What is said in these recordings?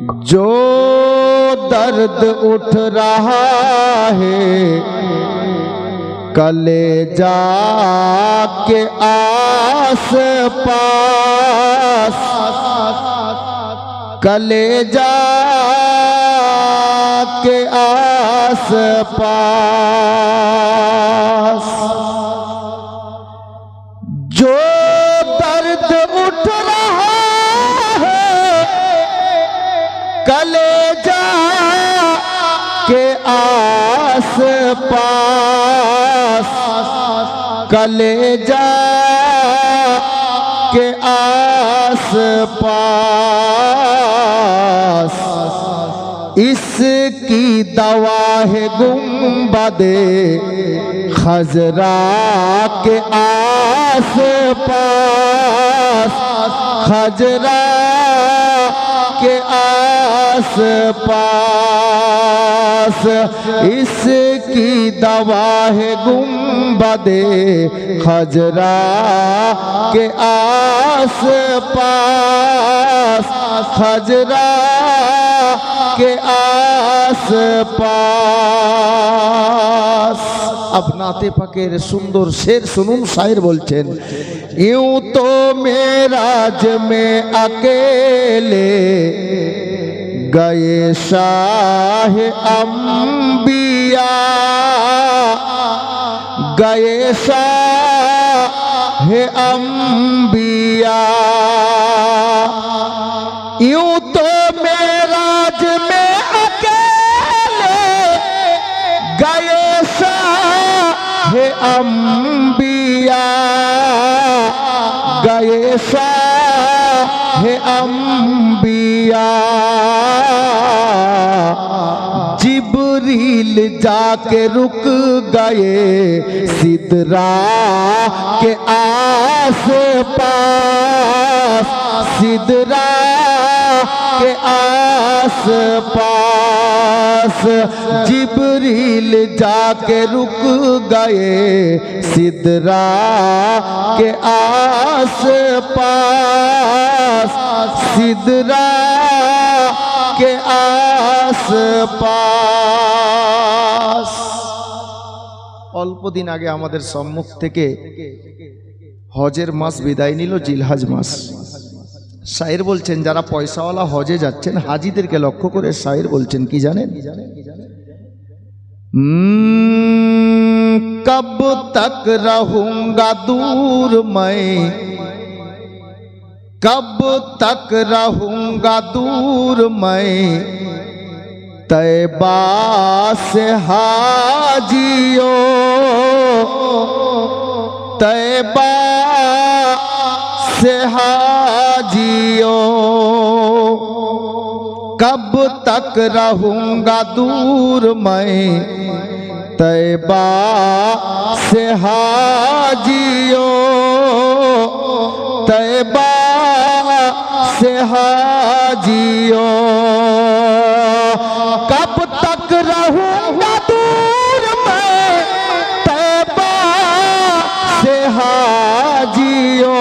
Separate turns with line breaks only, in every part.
जो दर्द उठ रहा है कलेजा के आस पास, कलेजा के आस पास। जो दर्द उठ रहा है कलेजा के आस पास, कलेजा के आस पास। इसकी दवा है गुंबदे खजरा के आस पास, खजरा के आस पास। इसकी दवा है गुंबदे खजरा के आस पास, खजरा के आस पास। अब नाते फकीर सुंदर शेर सुनुन, शायर बोलছেন, यूं तो मेराज में अकेले गए शाह अंबिया, गए शाह अंबिया। यूं तो मेराज में अकेले गए शाह अंबिया, गए शाह अंबिया। जिब्रील जाके रुक गए सिदरा के आस पास, सिदरा के आस पास। जिब्रील जाके रुक गए सिदरा के आस पास, सिदरा के आस पास। অল্প দিন আগে আমাদের সম্মুখ থেকে হজের মাস বিদায় নিল, জিলহজ মাস। শায়ের বলছেন, যারা পয়সাওয়ালা হজে যাচ্ছেন হাজিদেরকে লক্ষ্য করে শায়ের বলছেন কি জানেন? कब तक रहूंगा दूर मैं, कब तक रहूंगा दूर मैं तैबा से हाजियो, तैबा से हाजियो। कब तक रहूंगा दूर मैं तैबा से हाजियो, तैबा से हाजियो। कब तक रहूंगा दूर मैं तैबा से हाजियो,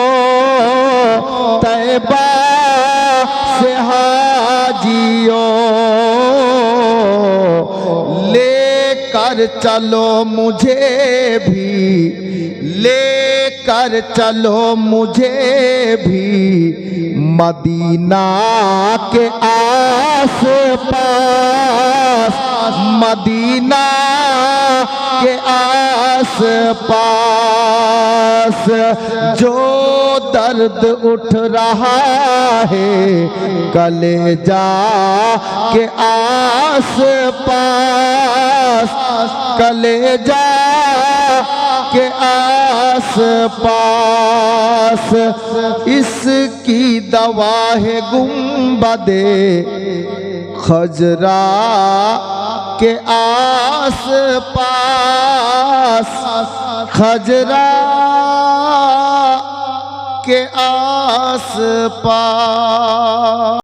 तैबा से हाजियो। लेकर चलो मुझे भी, लेकर चलो मुझे भी मदीना के आस पास, मदीना के आस पास। जो दर्द उठ रहा है कलेजा के आस पास, कलेजा के आस पास। इसकी दवा है गुंबदे खजरा के आस पास, खजरा के आस पास।